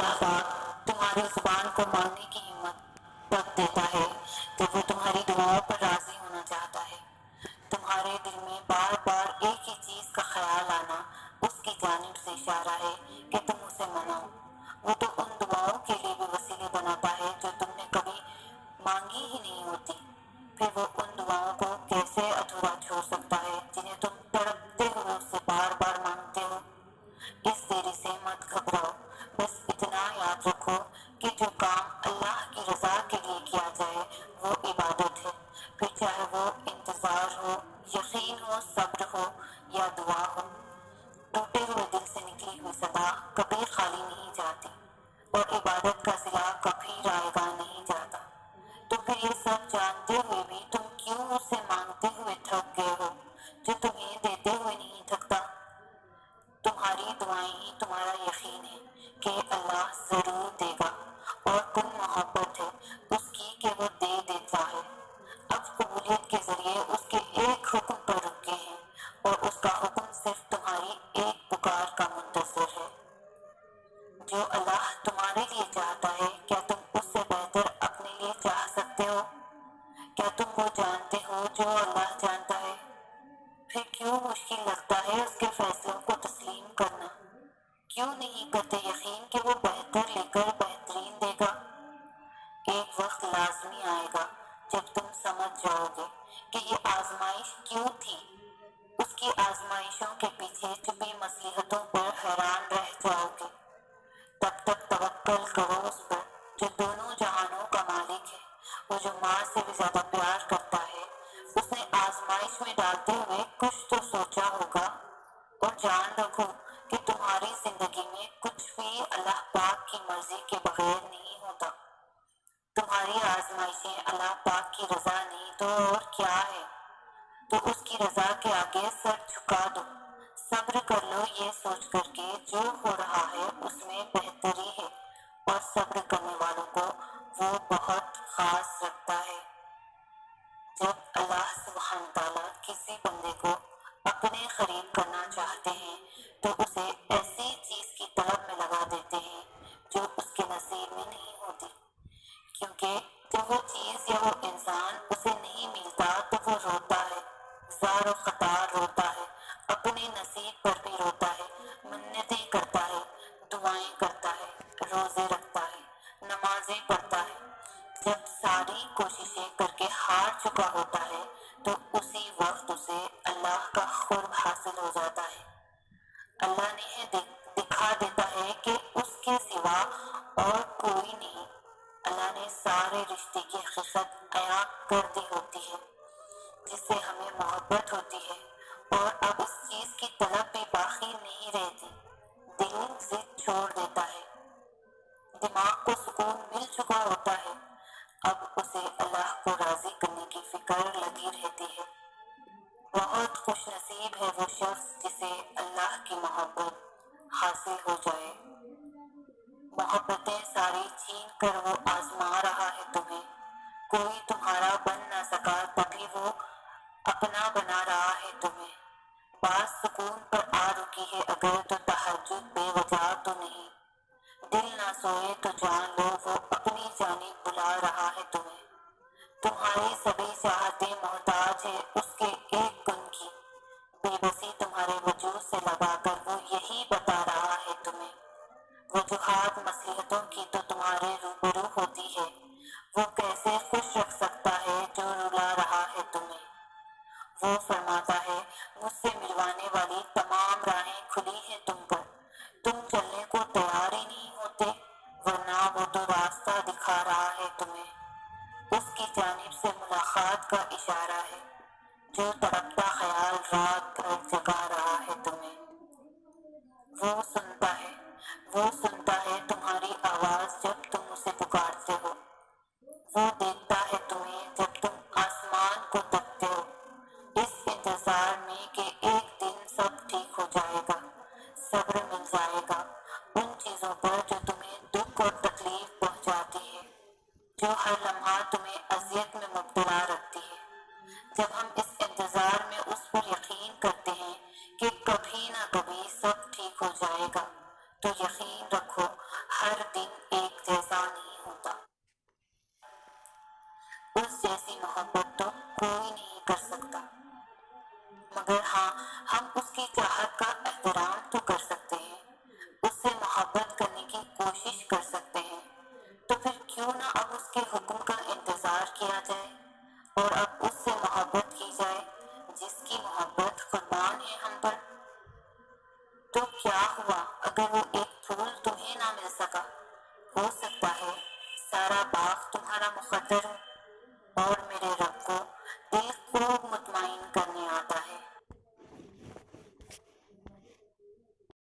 اللہ پاک تمہاری زبان کو ماننے کی ہمت تب دیتا ہے جب وہ تمہاری دعاؤں پر راضی ہونا چاہتا ہے۔ تمہارے دل میں بار بار ایک ہی چیز کا خیال آنا اس کی جانب سے اشارہ ہے کہ تم اسے مناؤ۔ وہ تو ان دعاؤں کے لیے بھی وسیلے بناتا ہے جو تم نے کبھی مانگی ہی نہیں ہوتی۔ پھر وہ ان دعاؤں کو کیسے ادھورا چھوڑ سکتا ہے جنہیں تم تڑپتے ہوئے اس سے بار بار مانگتے ہو؟ اس دیری سے مت گھبراؤ، بس اتنا یاد رکھو کہ جو کام اللہ کی رضا کے لیے کیا جائے وہ عبادت ہے، پھر چاہے وہ انتظار ہو، یقین ہو، صبر ہو یا دعا ہو۔ ٹوٹے ہوئے دل سے نکلی ہوئی صدا کبھی خالی نہیں جاتی، اور عبادت کا صلہ کبھی رائے گاں نہیں جاتا۔ تو پھر یہ سب جانتے ہوئے بھی تم کیوں اسے مانگتے ہوئے تھک گئے ہو جو تمہیں دیتے ہوئے نہیں تھکتا؟ تمہاری دعائیں ہی تمہارا یقین ہے کہ اللہ ضرور دے گا، اور تم محبت ہے اس کی کہ وہ دے دیتا ہے۔ اب قبولیت کے ذریعے اس کے ایک حکم پر رکے ہیں، اور اس کا حکم صرف تمہاری ایک پکار کا منتظر ہے۔ جو اللہ تمہارے لیے چاہتا ہے کیا تم اس سے بہتر اپنے لیے چاہ سکتے ہو؟ کیا تم وہ جانتے ہو جو اللہ جانتا ہے؟ پھر کیوں مشکل لگتا ہے اس کے فیصلوں کو تسلیم کرنا؟ کیوں نہیں کرتے یقین کہ وہ بہتر لے کر بہترین دے گا؟ ایک وقت لازمی آئے گا جب تم سمجھ جاؤ گے کہ یہ آزمائش کیوں تھی۔ اس کی آزمائشوں کے پیچھے چھپی مصلحتوں پر حیران رہ جاؤ گے۔ تب تک توکل کرو اس پر جو دونوں جہانوں کا مالک ہے، وہ جو ماں سے بھی زیادہ پیار کرتا ہے۔ اس نے آزمائش میں ڈالتے ہوئے کچھ تو سوچا ہوگا، اور جان رکھو کہ تمہاری زندگی میں کچھ بھی اللہ پاک کی مرضی کے بغیر نہیں ہوتا۔ تمہاری آزمائشیں اللہ پاک کی رضا نہیں تو اور کیا ہے؟ تو اس کی رضا کے آگے سر جھکا دو، صبر کر لو یہ سوچ کر کے جو ہو رہا ہے اس میں بہتری ہے، اور صبر کرنے والوں کو وہ بہت خاص رکھتا ہے۔ جب اللہ سبحانہ تعالیٰ کسی بندے کو اپنے قریب کرنا چاہتے ہیں تو اسے ایسی چیز کی طلب میں لگا دیتے ہیں جو اس کے نصیب میں نہیں ہوتی، کیونکہ جب وہ چیز یا وہ انسان اسے نہیں ملتا تو وہ روتا ہے، زار و قطار روتا ہے، اپنے نصیب پر بھی روتا ہے، منتیں کرتا ہے، دعائیں کرتا ہے، روزے رکھتا ہے، نمازیں پڑھتا ہے۔ جب ساری کوششیں کر کے ہار چکا ہوتا ہے تو اسی وقت اسے اللہ کا قرب حاصل ہو جاتا ہے۔ اللہ نے دکھا دیتا ہے کہ اس کے سوا اور کوئی نہیں۔ اللہ نے سارے رشتے کی حقیقت عیاں کر دی ہوتی ہے جس سے ہمیں محبت ہوتی ہے، اور اب اس چیز کی طلب بھی باقی نہیں رہتی۔ دل ضد چھوڑ دیتا ہے، دماغ کو سکون مل چکا ہوتا ہے، اب اسے اللہ کو راضی کرنے کی فکر لگی رہتی ہے۔ بہت خوش نصیب ہے وہ شخص جسے اللہ کی محبت حاصل ہو جائے۔ محبتیں ساری چھین کر وہ آزما رہا ہے تمہیں، کوئی تمہارا بن نہ سکا تبھی وہ اپنا بنا رہا ہے تمہیں۔ بات سکون پر آ رکی ہے اگر تو تہجد بے وجہ تو نہیں، دل نہ سوئے تو جان لو وہ اپنی جانب بلا رہا ہے تمہیں۔ تمہاری سبھی چاہتیں محتاج ہے اس کے ایک گن کی، بے بسی تمہارے وجود سے لگا کر وہ یہی بتا رہا ہے تمہیں۔ وجوہات مصلحتوں کی تو تمہارے روبرو ہوتی ہے، وہ کیسے خوش رکھ سکتا ہے جو رلا رہا ہے تمہیں۔ وہ فرماتا ہے مجھ سے ملوانے والی تمام راہیں کھلی ہیں تم پر، تم چلنے کو تیار ہی نہیں ہوتے، ورنہ وہ تو راستہ دکھا رہا ہے تمہیں۔ اس کی جانب سے ملاقات کا اشارہ ہے جو تڑپتا خیال رات بھر جگا رہا ہے تمہیں۔ وہ سنتا ہے تمہاری آواز جب تم اسے پکارتے ہو، وہ دیکھتا ہے تمہیں جب تم آسمان کو تکتے ہو، اس انتظار میں کہ ایک دن سب ٹھیک ہو جائے گا، صبر مل جائے گا ان چیزوں پر جو تمہیں دکھ اور تکلیف پہنچاتی ہے، جو ہر لمحہ تمہیں اذیت میں مبتلا رکھتی ہے۔ جب ہم اس انتظار میں اس پر یقین کرتے ہیں کہ کبھی نہ کبھی سب ٹھیک ہو جائے گا، تو یقین رکھو ہر دن ایک جیسا نہیں ہوتا. اس جیسی محبت تو کوئی نہیں کر سکتا، مگر ہاں ہم اس کی چاہت کا احترام تو کر سکتے ہیں، اس سے محبت کرنے کی کوشش کر سکتے ہیں. تو پھر کیوں نہ اب اس کے حکم کا انتظار کیا جائے اور اب اس سے محبت کی جائے جس کی محبت قربان ہے ہم پر. تو کیا ہوا اگر وہ ایک پھول تمہیں نہ مل سکا؟ ہو سکتا ہے سارا باغ تمہارا مقدر ہو، اور میرے رب کو